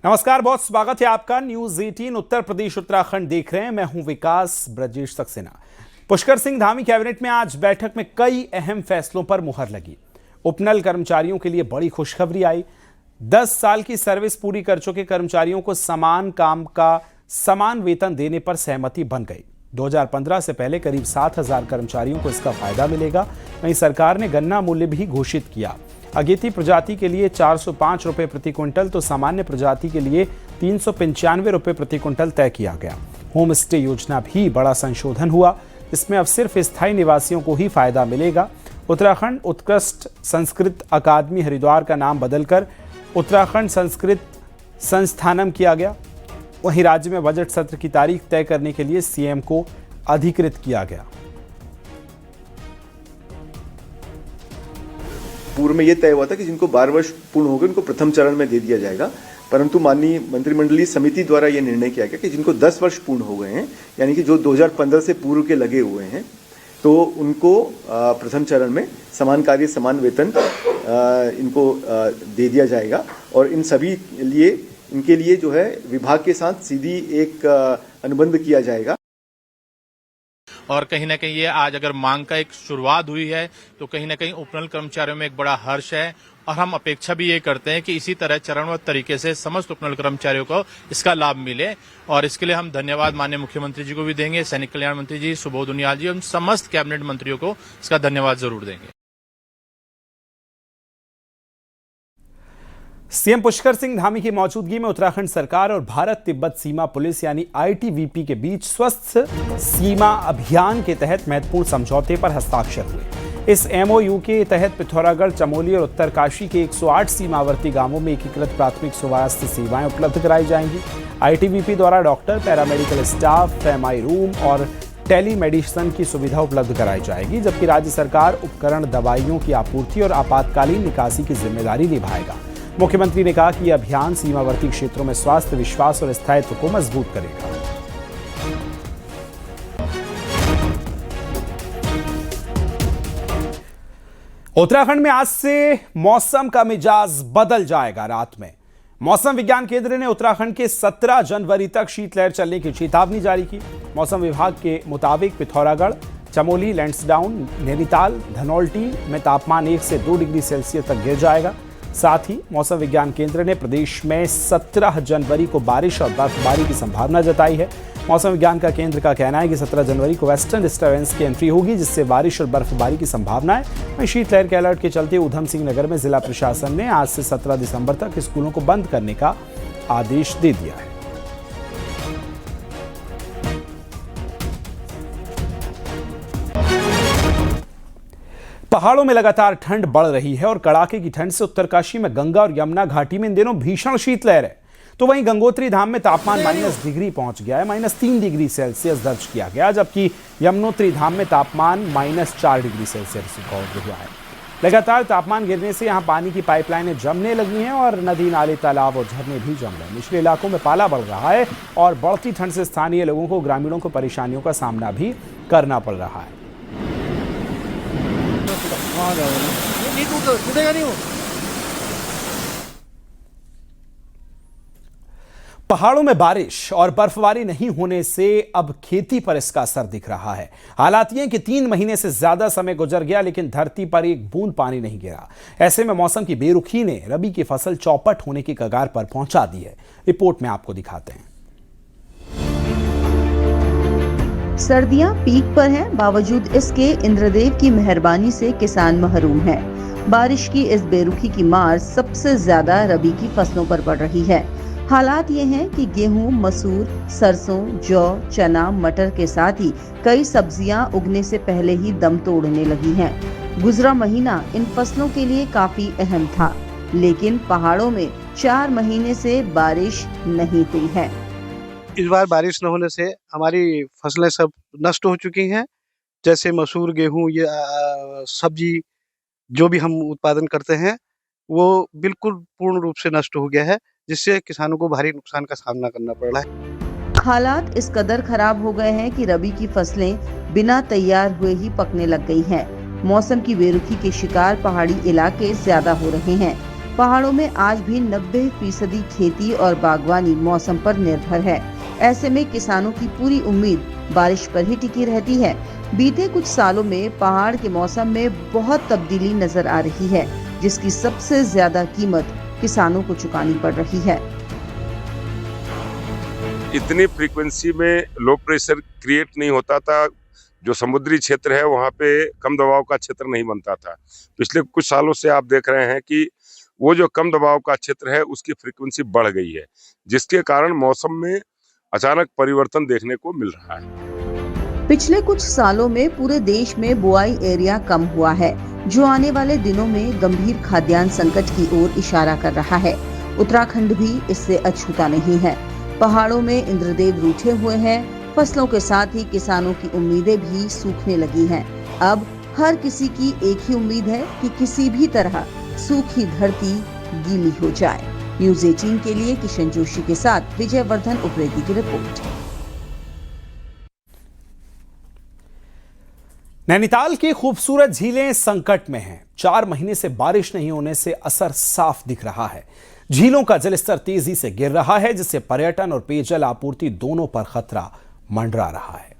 नमस्कार, बहुत स्वागत है आपका। न्यूज 18 उत्तर प्रदेश उत्तराखंड देख रहे हैं। मैं हूं विकास ब्रजेश सक्सेना। पुष्कर सिंह धामी कैबिनेट में आज बैठक में कई अहम फैसलों पर मुहर लगी। उपनल कर्मचारियों के लिए बड़ी खुशखबरी आई। 10 साल की सर्विस पूरी कर चुके कर्मचारियों को समान काम का समान वेतन देने पर सहमति बन गई। 2015 से पहले करीब 7,000 कर्मचारियों को इसका फायदा मिलेगा। वहीं सरकार ने गन्ना मूल्य भी घोषित किया। अगेती प्रजाति के लिए 405 रुपये प्रति क्विंटल तो सामान्य प्रजाति के लिए 395 रुपये प्रति क्विंटल तय किया गया। होम स्टे योजना भी बड़ा संशोधन हुआ। इसमें अब सिर्फ स्थायी निवासियों को ही फायदा मिलेगा। उत्तराखंड उत्कृष्ट संस्कृत अकादमी हरिद्वार का नाम बदलकर उत्तराखंड संस्कृत संस्थानम किया गया। वहीं राज्य में बजट सत्र की तारीख तय करने के लिए सीएम को अधिकृत किया गया। पूर्व में यह तय हुआ था कि जिनको 12 वर्ष पूर्ण हो गए उनको प्रथम चरण में दे दिया जाएगा, परंतु माननीय मंत्रिमंडलीय समिति द्वारा यह निर्णय किया गया कि जिनको 10 वर्ष पूर्ण हो गए हैं, यानी कि जो 2015 से पूर्व के लगे हुए हैं, तो उनको प्रथम चरण में समान कार्य समान वेतन इनको दे दिया जाएगा। और इन सभी इनके लिए जो है विभाग के साथ सीधी एक अनुबंध किया जाएगा। और कहीं ना कहीं ये आज अगर मांग का एक शुरुआत हुई है तो कहीं ना कहीं उपनल कर्मचारियों में एक बड़ा हर्ष है। और हम अपेक्षा भी ये करते हैं कि इसी तरह चरणबद्ध तरीके से समस्त उपनल कर्मचारियों को इसका लाभ मिले। और इसके लिए हम धन्यवाद माननीय मुख्यमंत्री जी को भी देंगे, सैनिक कल्याण मंत्री जी सुबोध उनियाल जी, हम समस्त कैबिनेट मंत्रियों को इसका धन्यवाद जरूर देंगे। सीएम पुष्कर सिंह धामी की मौजूदगी में उत्तराखंड सरकार और भारत तिब्बत सीमा पुलिस यानी आईटीबीपी के बीच स्वस्थ सीमा अभियान के तहत महत्वपूर्ण समझौते पर हस्ताक्षर हुए। इस एमओयू के तहत पिथौरागढ़, चमोली और उत्तरकाशी के 108 सीमावर्ती गांवों में एकीकृत प्राथमिक स्वास्थ्य सेवाएं उपलब्ध कराई जाएंगी। आईटीबीपी द्वारा doctor, paramedical staff, MI room और टेलीमेडिसिन की सुविधा उपलब्ध कराई जाएगी, जबकि राज्य सरकार उपकरण, दवाइयों की आपूर्ति और आपातकालीन निकासी की जिम्मेदारी निभाएगा। मुख्यमंत्री ने कहा कि यह अभियान सीमावर्ती क्षेत्रों में स्वास्थ्य, विश्वास और स्थायित्व को मजबूत करेगा। उत्तराखंड में आज से मौसम का मिजाज बदल जाएगा। रात में मौसम विज्ञान केंद्र ने उत्तराखंड के 17 जनवरी तक शीतलहर चलने की चेतावनी जारी की। मौसम विभाग के मुताबिक पिथौरागढ़, चमोली, लैंसडाउन, नैनीताल, धनौल्टी में तापमान 1 से 2 डिग्री सेल्सियस तक गिर जाएगा। साथ ही मौसम विज्ञान केंद्र ने प्रदेश में 17 जनवरी को बारिश और बर्फबारी की संभावना जताई है। मौसम विज्ञान का केंद्र का कहना है कि 17 जनवरी को वेस्टर्न डिस्टर्बेंस की एंट्री होगी, जिससे बारिश और बर्फबारी की संभावना है। वहीं शीतलहर के अलर्ट के चलते ऊधम सिंह नगर में जिला प्रशासन ने आज से 17 दिसंबर तक स्कूलों को बंद करने का आदेश दे दिया है। पहाड़ों में लगातार ठंड बढ़ रही है और कड़ाके की ठंड से उत्तरकाशी में गंगा और यमुना घाटी में इन दिनों भीषण शीतलहर है। तो वहीं गंगोत्री धाम में तापमान -, डिग्री पहुंच गया है। -3 डिग्री सेल्सियस दर्ज किया गया, जबकि यमुनोत्री धाम में तापमान -4 डिग्री सेल्सियस रिकॉर्ड हुआ है। लगातार तापमान गिरने से यहां पानी की पाइपलाइनें जमने लगी हैं और नदी, नाले, तालाब और झरने भी जम रहे हैं। निचले इलाकों में पाला बढ़ रहा है और बढ़ती ठंड से स्थानीय लोगों को, ग्रामीणों को परेशानियों का सामना भी करना पड़ रहा है। पहाड़ों में बारिश और बर्फबारी नहीं होने से अब खेती पर इसका असर दिख रहा है। हालात ये कि 3 महीने से ज्यादा समय गुजर गया, लेकिन धरती पर एक बूंद पानी नहीं गिरा। ऐसे में मौसम की बेरुखी ने रबी की फसल चौपट होने की कगार पर पहुंचा दी है। रिपोर्ट में आपको दिखाते हैं। सर्दियां पीक पर हैं, बावजूद इसके इंद्रदेव की मेहरबानी से किसान महरूम हैं। बारिश की इस बेरुखी की मार सबसे ज्यादा रबी की फसलों पर पड़ रही है। हालात ये हैं कि गेहूं, मसूर, सरसों, जौ, चना, मटर के साथ ही कई सब्जियां उगने से पहले ही दम तोड़ने लगी हैं। गुजरा महीना इन फसलों के लिए काफी अहम था, लेकिन पहाड़ों में 4 महीने से बारिश नहीं हुई है। इस बार बारिश न होने से हमारी फसलें सब नष्ट हो चुकी हैं। जैसे मसूर, गेहूं, ये सब्जी जो भी हम उत्पादन करते हैं वो बिल्कुल पूर्ण रूप से नष्ट हो गया है, जिससे किसानों को भारी नुकसान का सामना करना पड़ रहा है। हालात इस कदर खराब हो गए हैं कि रबी की फसलें बिना तैयार हुए ही पकने लग गई हैं। मौसम की बेरुखी के शिकार पहाड़ी इलाके ज्यादा हो रहे हैं। पहाड़ों में आज भी 90% खेती और बागवानी मौसम पर निर्भर है। ऐसे में किसानों की पूरी उम्मीद बारिश पर ही टिकी रहती है। बीते कुछ सालों में पहाड़ के मौसम में बहुत तब्दीली नजर आ रही है, जिसकी सबसे ज्यादा कीमत किसानों को चुकानी पड़ रही है। इतनी फ्रीक्वेंसी में लो प्रेशर क्रिएट नहीं होता था। जो समुद्री क्षेत्र है वहाँ पे कम दबाव का क्षेत्र नहीं बनता था। पिछले कुछ सालों से आप देख रहे हैं कि वो जो कम दबाव का क्षेत्र है उसकी फ्रीक्वेंसी बढ़ गई है, जिसके कारण मौसम में अचानक परिवर्तन देखने को मिल रहा है। पिछले कुछ सालों में पूरे देश में बुआई एरिया कम हुआ है, जो आने वाले दिनों में गंभीर खाद्यान्न संकट की ओर इशारा कर रहा है। उत्तराखंड भी इससे अछूता नहीं है। पहाड़ों में इंद्रदेव रूठे हुए हैं। फसलों के साथ ही किसानों की उम्मीदें भी सूखने लगी हैं। अब हर किसी की एक ही उम्मीद है कि किसी भी तरह सूखी धरती गीली हो जाए। न्यूज़ 18 के लिए किशन जोशी के साथ विजय वर्धन उप्रेती की रिपोर्ट। नैनीताल की खूबसूरत झीलें संकट में हैं। 4 महीने से बारिश नहीं होने से असर साफ दिख रहा है। झीलों का जलस्तर तेजी से गिर रहा है, जिससे पर्यटन और पेयजल आपूर्ति दोनों पर खतरा मंडरा रहा है।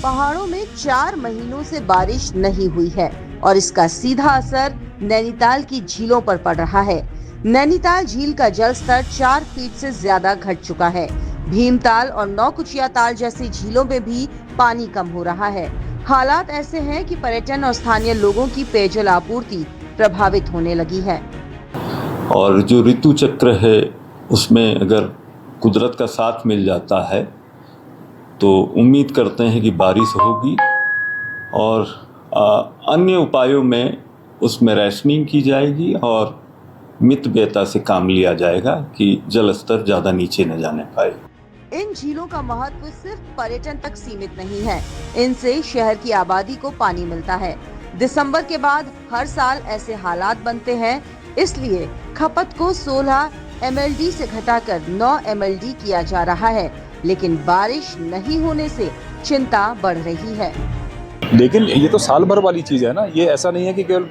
पहाड़ों में 4 महीनों से बारिश नहीं हुई है और इसका सीधा असर नैनीताल की झीलों पर पड़ रहा है। नैनीताल झील का जलस्तर 4 फीट से ज्यादा घट चुका है। भीमताल और नौकुचिया ताल जैसी झीलों में भी पानी कम हो रहा है। हालात ऐसे हैं कि पर्यटन और स्थानीय लोगों की पेयजल आपूर्ति प्रभावित होने लगी है। और जो ऋतु चक्र है उसमें अगर कुदरत का साथ मिल जाता है तो उम्मीद करते हैं कि बारिश होगी और अन्य उपायों में उसमें रैशनिंग की जाएगी और मित बेता से काम लिया जाएगा कि जल स्तर ज़्यादा नीचे न जाने पाए। इन झीलों का महत्व सिर्फ पर्यटन तक सीमित नहीं है। इनसे शहर की आबादी को पानी मिलता है। दिसंबर के बाद हर साल ऐसे हालात बनते हैं, इसलिए खपत को 16 MLD से घटाकर 9 MLD किया जा रहा है। लेकिन बारिश नहीं होने से चिंता बढ़ रही है। लेकिन ये तो साल भर वाली चीज़ है ना, ये ऐसा नहीं है कि केवल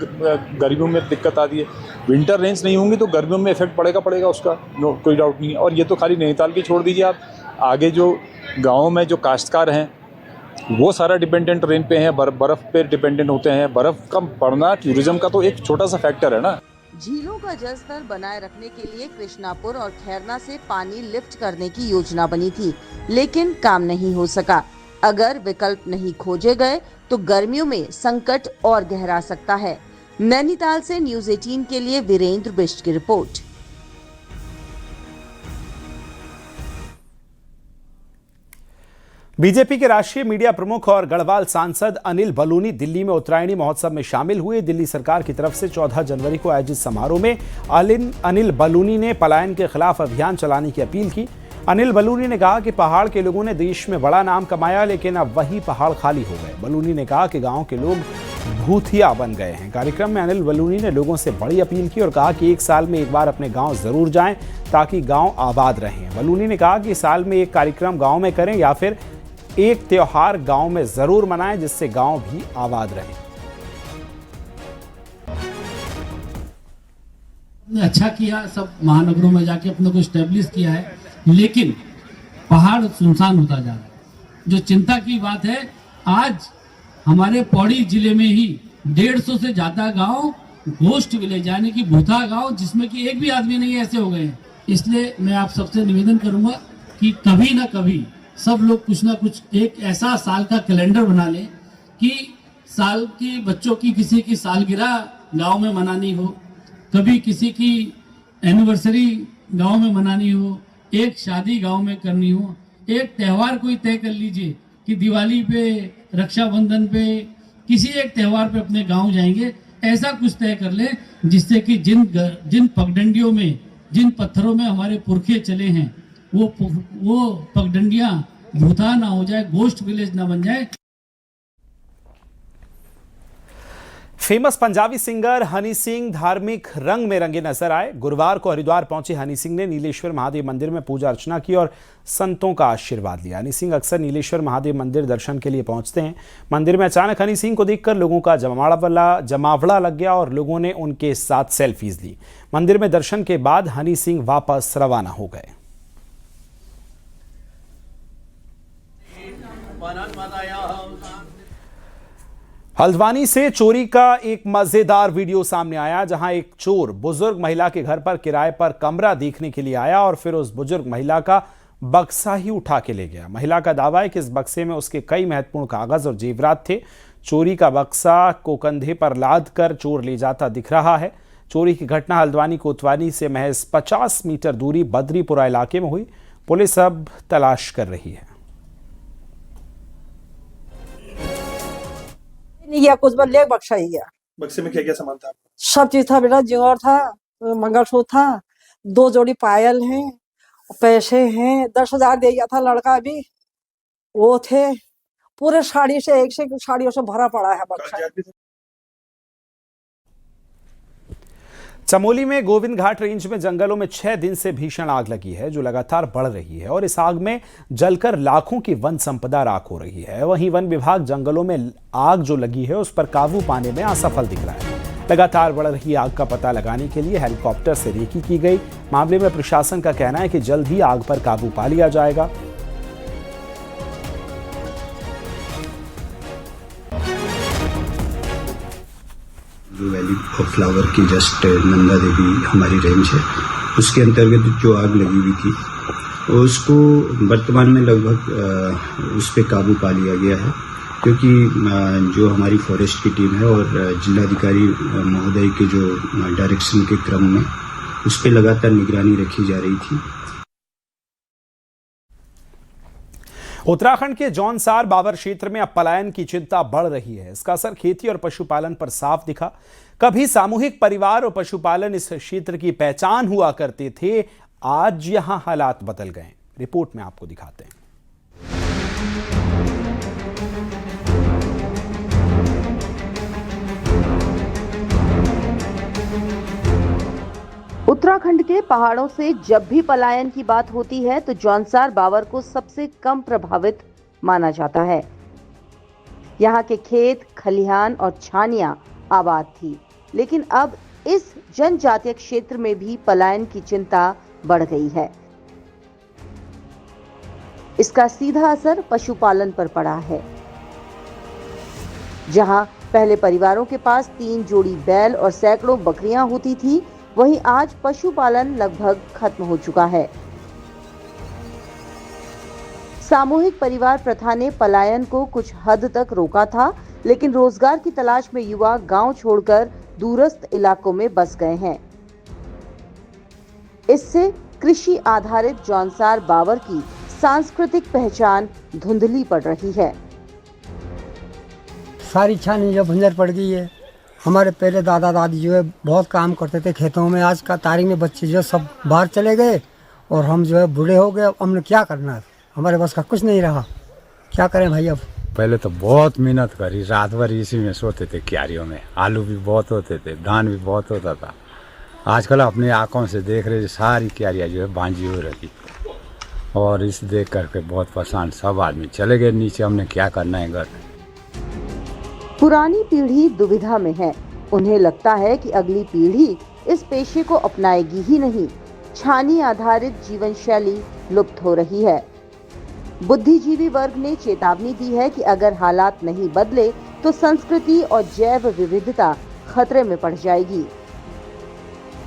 गर्मियों में दिक्कत आती है। विंटर रेंज नहीं होंगी तो गर्मियों में इफेक्ट पड़ेगा उसका, कोई डाउट नहीं है। और ये तो खाली नैनीताल की छोड़ दीजिए, आप आगे जो गाँव में जो काश्तकार हैं वो सारा डिपेंडेंट रेन पे हैं, बर्फ़ पे डिपेंडेंट होते हैं। बर्फ़ का पड़ना टूरिज्म का तो एक छोटा सा फैक्टर है ना। झीलों का जलस्तर बनाए रखने के लिए कृष्णापुर और खैरना से पानी लिफ्ट करने की योजना बनी थी, लेकिन काम नहीं हो सका। अगर विकल्प नहीं खोजे गए तो गर्मियों में संकट और गहरा सकता है। नैनीताल से न्यूज़ 18 के लिए वीरेंद्र बिष्ट की रिपोर्ट। बीजेपी के राष्ट्रीय मीडिया प्रमुख और गढ़वाल सांसद अनिल बलूनी दिल्ली में उत्तरायणी महोत्सव में शामिल हुए। दिल्ली सरकार की तरफ से 14 जनवरी को आयोजित समारोह में अनिल बलूनी ने पलायन के खिलाफ अभियान चलाने की अपील की। अनिल बलूनी ने कहा कि पहाड़ के लोगों ने देश में बड़ा नाम कमाया, लेकिन अब वही पहाड़ खाली हो गए। बलूनी ने कहा कि गांव के लोग भूतिया बन गए हैं। कार्यक्रम में अनिल बलूनी ने लोगों से बड़ी अपील की और कहा कि 1 साल में एक बार अपने गांव जरूर जाएं ताकि गांव आबाद रहें। बलूनी ने कहा कि साल में एक कार्यक्रम गांव में करें या फिर एक त्योहार गांव में जरूर मनाएं, जिससे गांव भी आबाद रहे। अच्छा किया, सब महानगरों में जाके अपने को स्टेब्लिश किया है, लेकिन पहाड़ सुनसान होता जा रहा है। जो चिंता की बात है, आज हमारे पौड़ी जिले में ही 150 से ज्यादा गांव घोस्ट विलेज यानी कि भूथा गांव, जिसमें कि एक भी आदमी नहीं ऐसे हो गए हैं। इसलिए मैं आप सबसे निवेदन करूंगा कि कभी ना कभी सब लोग कुछ ना कुछ एक ऐसा साल का कैलेंडर बना लें कि साल की बच्चों की किसी की सालगिरह गांव में मनानी हो, कभी किसी की एनिवर्सरी गांव में मनानी हो, एक शादी गांव में करनी हो। एक त्यौहार कोई तय कर लीजिए कि दिवाली पे, रक्षाबंधन पे, किसी एक त्यौहार पे अपने गांव जाएंगे। ऐसा कुछ तय कर ले जिससे कि जिन पगडंडियों में, जिन पत्थरों में हमारे पुरखे चले हैं वो पगडंडियां भूता ना हो जाए, गोस्ट विलेज ना बन जाए। फेमस पंजाबी सिंगर हनी सिंह धार्मिक रंग में रंगे नजर आए। गुरुवार को हरिद्वार पहुंचे हनी सिंह ने नीलेश्वर महादेव मंदिर में पूजा अर्चना की और संतों का आशीर्वाद लिया। हनी सिंह अक्सर नीलेश्वर महादेव मंदिर दर्शन के लिए पहुंचते हैं। मंदिर में अचानक हनी सिंह को देखकर लोगों का जमावड़ा लग गया और लोगों ने उनके साथ सेल्फीज ली। मंदिर में दर्शन के बाद हनी सिंह वापस रवाना हो गए। हल्द्वानी से चोरी का एक मजेदार वीडियो सामने आया, जहां एक चोर बुजुर्ग महिला के घर पर किराए पर कमरा देखने के लिए आया और फिर उस बुजुर्ग महिला का बक्सा ही उठा के ले गया। महिला का दावा है कि इस बक्से में उसके कई महत्वपूर्ण कागज और जेवरात थे। चोरी का बक्सा को कंधे पर लाद कर चोर ले जाता दिख रहा है। चोरी की घटना हल्द्वानी कोतवाली से महज 50 मीटर दूरी बद्रीपुरा इलाके में हुई। पुलिस अब तलाश कर रही है। या कुछ बार ले बक्सा ही गया। बक्से में क्या क्या सामान था? सब चीज था बेटा, जिंगौर था, मंगलसूत्र था, 2 जोड़ी पायल हैं, पैसे हैं, 10,000 दे गया था लड़का भी, वो थे। पूरे साड़ी से एक से साड़ियों से भरा पड़ा है बक्सा। चमोली में गोविंद घाट रेंज में जंगलों में 6 दिन से भीषण आग लगी है, जो लगातार बढ़ रही है और इस आग में जलकर लाखों की वन संपदा राख हो रही है। वहीं वन विभाग जंगलों में आग जो लगी है उस पर काबू पाने में असफल दिख रहा है। लगातार बढ़ रही आग का पता लगाने के लिए हेलीकॉप्टर से रेकी की गई। मामले में प्रशासन का कहना है कि जल्द ही आग पर काबू पा लिया जाएगा। वैली ऑफ फ्लावर की जस्ट नंदा देवी हमारी रेंज है, उसके अंतर्गत जो आग लगी हुई थी उसको वर्तमान में लगभग उस पर काबू पा लिया गया है, क्योंकि जो हमारी फॉरेस्ट की टीम है और जिलाधिकारी महोदय के जो डायरेक्शन के क्रम में उस पर लगातार निगरानी रखी जा रही थी। उत्तराखंड के जौनसार बाबर क्षेत्र में अब पलायन की चिंता बढ़ रही है। इसका असर खेती और पशुपालन पर साफ दिखा। कभी सामूहिक परिवार और पशुपालन इस क्षेत्र की पहचान हुआ करते थे, आज यहां हालात बदल गए। रिपोर्ट में आपको दिखाते हैं। उत्तराखंड के पहाड़ों से जब भी पलायन की बात होती है तो जौनसार बावर को सबसे कम प्रभावित माना जाता है। यहाँ के खेत, खलिहान और छानियां आबाद थी, लेकिन अब इस जनजातीय क्षेत्र में भी पलायन की चिंता बढ़ गई है। इसका सीधा असर पशुपालन पर पड़ा है। जहां पहले परिवारों के पास 3 जोड़ी बैल और सैकड़ों बकरियां होती थी, वहीं आज पशुपालन लगभग खत्म हो चुका है। सामूहिक परिवार प्रथा ने पलायन को कुछ हद तक रोका था, लेकिन रोजगार की तलाश में युवा गांव छोड़कर दूरस्थ इलाकों में बस गए हैं। इससे कृषि आधारित जौनसार बावर की सांस्कृतिक पहचान धुंधली पड़ रही है। सारी छानी जो बंजर पड़ गई है। हमारे पहले दादा दादी जो है बहुत काम करते थे खेतों में। आज का तारीख में बच्चे जो सब बाहर चले गए और हम जो है बूढ़े हो गए। अब हमने क्या करना है, हमारे बस का कुछ नहीं रहा। क्या करें भाई अब। पहले तो बहुत मेहनत करी, रात भर इसी में सोते थे क्यारियों में। आलू भी बहुत होते थे, धान भी बहुत होता था। आजकल अपने आंखों से देख रहे सारी क्यारियाँ जो है बांझी हो रही, और इस देख करके बहुत परेशान सब आदमी चले गए नीचे। हमने क्या करना है घर। पुरानी पीढ़ी दुविधा में है। उन्हें लगता है कि अगली पीढ़ी इस पेशे को अपनाएगी ही नहीं। छानी आधारित जीवन शैली लुप्त हो रही है। बुद्धिजीवी वर्ग ने चेतावनी दी है कि अगर हालात नहीं बदले तो संस्कृति और जैव विविधता खतरे में पड़ जाएगी।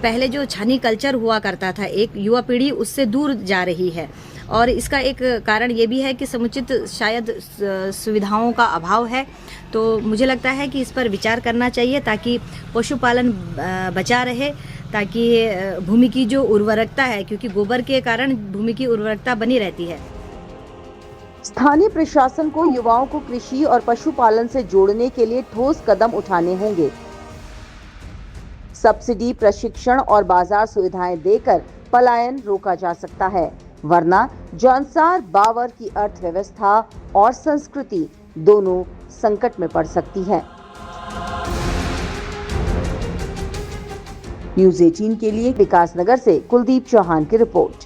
पहले जो छानी कल्चर हुआ करता था, एक युवा पीढ़ी उससे दूर जा रही है, और इसका एक कारण ये भी है कि समुचित शायद सुविधाओं का अभाव है। तो मुझे लगता है कि इस पर विचार करना चाहिए ताकि पशुपालन बचा रहे, ताकि भूमि की जो उर्वरकता है, क्योंकि गोबर के कारण भूमि की उर्वरकता बनी रहती है। स्थानीय प्रशासन को युवाओं को कृषि और पशुपालन से जोड़ने के लिए ठोस कदम उठाने होंगे। सब्सिडी, प्रशिक्षण और बाजार सुविधाएं देकर पलायन रोका जा सकता है, वरना जौनसार बावर की अर्थव्यवस्था और संस्कृति दोनों संकट में पड़ सकती है। न्यूज 18 के लिए विकासनगर से कुलदीप चौहान की रिपोर्ट।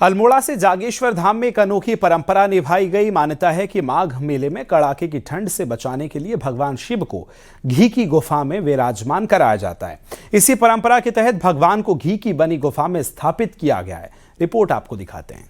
अल्मोड़ा से जागेश्वर धाम में एक अनोखी परंपरा निभाई गई। मान्यता है कि माघ मेले में कड़ाके की ठंड से बचाने के लिए भगवान शिव को घी की गुफा में विराजमान कराया जाता है। इसी परंपरा के तहत भगवान को घी की बनी गुफा में स्थापित किया गया है। रिपोर्ट आपको दिखाते हैं।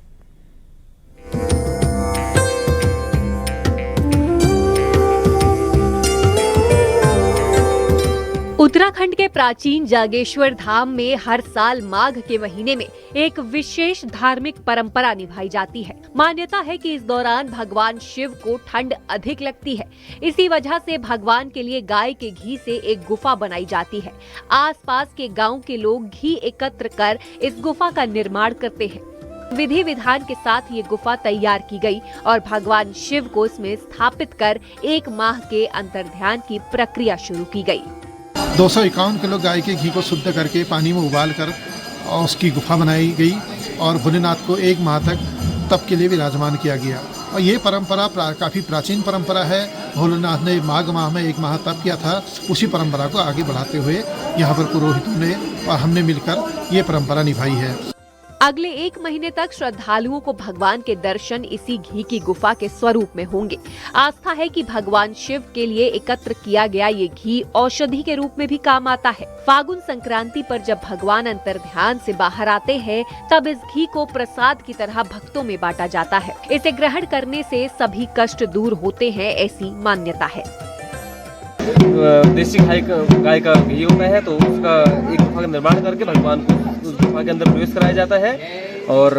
उत्तराखंड के प्राचीन जागेश्वर धाम में हर साल माघ के महीने में एक विशेष धार्मिक परंपरा निभाई जाती है। मान्यता है कि इस दौरान भगवान शिव को ठंड अधिक लगती है। इसी वजह से भगवान के लिए गाय के घी से एक गुफा बनाई जाती है। आसपास के गांव के लोग घी एकत्र कर इस गुफा का निर्माण करते हैं। विधि विधान के साथ ये गुफा तैयार की गई और भगवान शिव को इसमें स्थापित कर 1 माह के अंतर्ध्यान की प्रक्रिया शुरू की गई। 251 किलो गाय के घी को शुद्ध करके पानी में उबाल कर और उसकी गुफा बनाई गई और भोलेनाथ को 1 माह तक तप के लिए विराजमान किया गया। और ये परंपरा काफ़ी प्राचीन परंपरा है। भोलेनाथ ने माघ माह में 1 माह तप किया था। उसी परंपरा को आगे बढ़ाते हुए यहाँ पर पुरोहितों ने और हमने मिलकर ये परंपरा निभाई है। अगले 1 महीने तक श्रद्धालुओं को भगवान के दर्शन इसी घी की गुफा के स्वरूप में होंगे। आस्था है कि भगवान शिव के लिए एकत्र किया गया ये घी औषधि के रूप में भी काम आता है। फागुन संक्रांति पर जब भगवान अंतर्ध्यान से बाहर आते हैं, तब इस घी को प्रसाद की तरह भक्तों में बांटा जाता है। इसे ग्रहण करने से सभी कष्ट दूर होते हैं, ऐसी मान्यता है। देसी गाय का घी होता है, तो उसका एक गुफा का निर्माण करके भगवान को उस गुफा के अंदर प्रवेश कराया जाता है और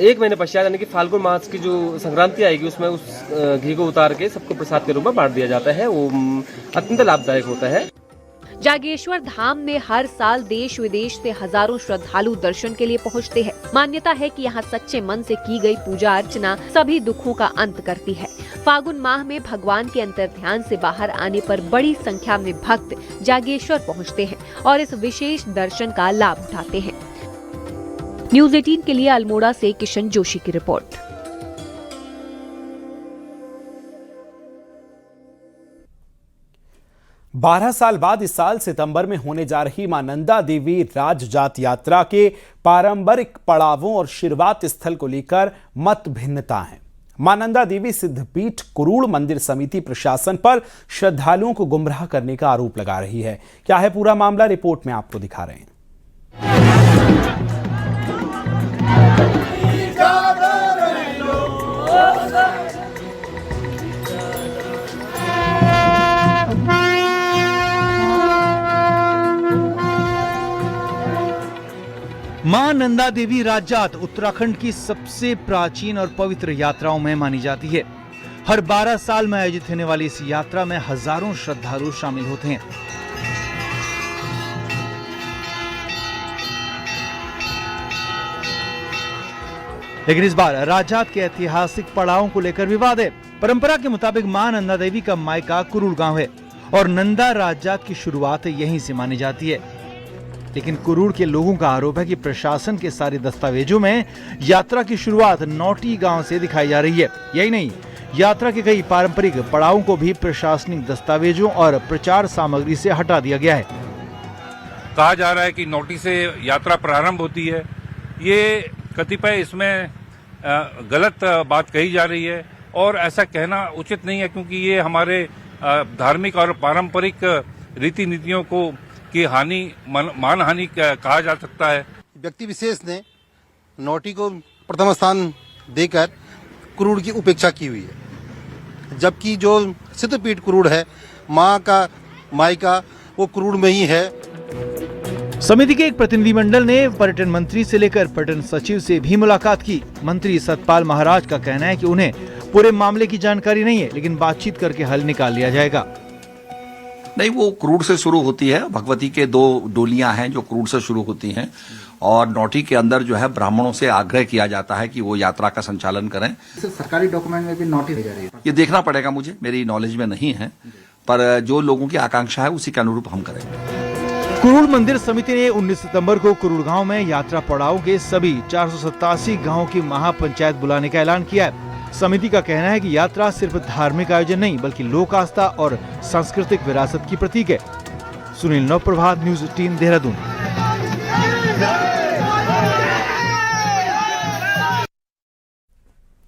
1 महीने पश्चात यानी कि फाल्गुन मास की जो संक्रांति आएगी, उसमें उस घी को उतार के सबको प्रसाद के रूप में बांट दिया जाता है। वो अत्यंत लाभदायक होता है। जागेश्वर धाम में हर साल देश विदेश से हजारों श्रद्धालु दर्शन के लिए पहुंचते हैं। मान्यता है कि यहाँ सच्चे मन से की गई पूजा अर्चना सभी दुखों का अंत करती है। फागुन माह में भगवान के अंतर्ध्यान से बाहर आने पर बड़ी संख्या में भक्त जागेश्वर पहुंचते हैं और इस विशेष दर्शन का लाभ उठाते हैं। न्यूज 18 के लिए अल्मोड़ा से किशन जोशी की रिपोर्ट। बारह साल बाद इस साल सितंबर में होने जा रही मां नंदा देवी राजजात यात्रा के पारंपरिक पड़ावों और शुरुआत स्थल को लेकर मत भिन्नता है। मां नंदा देवी सिद्धपीठ कुरूड़ मंदिर समिति प्रशासन पर श्रद्धालुओं को गुमराह करने का आरोप लगा रही है। क्या है पूरा मामला, रिपोर्ट में आपको दिखा रहे हैं। मां नंदा देवी राजजात उत्तराखंड की सबसे प्राचीन और पवित्र यात्राओं में मानी जाती है। हर 12 साल में आयोजित होने वाली इस यात्रा में हजारों श्रद्धालु शामिल होते हैं। लेकिन इस बार राजजात के ऐतिहासिक पड़ावों को लेकर विवाद है। परंपरा के मुताबिक मां नंदा देवी का मायका कुरूड़ गांव है और नंदा राजजात की शुरुआत यहीं से मानी जाती है। लेकिन कुरूड़ के लोगों का आरोप है कि प्रशासन के सारे दस्तावेजों में यात्रा की शुरुआत नौटी गांव से दिखाई जा रही है। यही नहीं, यात्रा के कई पारंपरिक पड़ावों को भी प्रशासनिक दस्तावेजों और प्रचार सामग्री से हटा दिया गया है। कहा जा रहा है कि नौटी से यात्रा प्रारंभ होती है। ये कतिपय इसमें गलत बात कही जा रही है और ऐसा कहना उचित नहीं है, क्योंकि ये हमारे धार्मिक और पारंपरिक रीति नीतियों को की हानि, मानहानि कहा जा सकता है। व्यक्ति विशेष ने नौटी को प्रथम स्थान देकर कुरूड़ की उपेक्षा की हुई है, जबकि जो सिद्धपीठ कुरूड़ है, मां का मायका वो कुरूड़ में ही है। समिति के एक प्रतिनिधिमंडल ने पर्यटन मंत्री से लेकर पर्यटन सचिव से भी मुलाकात की। मंत्री सतपाल महाराज का कहना है कि उन्हें पूरे मामले की जानकारी नहीं है, लेकिन बातचीत करके हल निकाल लिया जाएगा। नहीं, वो क्रूड से शुरू होती है। भगवती के 2 डोलियां हैं जो क्रूड से शुरू होती हैं और नौटी के अंदर जो है ब्राह्मणों से आग्रह किया जाता है कि वो यात्रा का संचालन करें। सरकारी डॉक्यूमेंट में भी नौटी जा रही है। ये देखना पड़ेगा मुझे, मेरी नॉलेज में नहीं है, पर जो लोगों की आकांक्षा है उसी के अनुरूप हम करेंगे। कुरूड़ मंदिर समिति ने 19 सितंबर को कुरूड़ गांव में यात्रा पड़ाव के सभी 487 गांवों की महापंचायत बुलाने का ऐलान किया है। समिति का कहना है कि यात्रा सिर्फ धार्मिक आयोजन नहीं बल्कि लोक आस्था और सांस्कृतिक विरासत की प्रतीक है। सुनील नवप्रभात, न्यूज 18 देहरादून।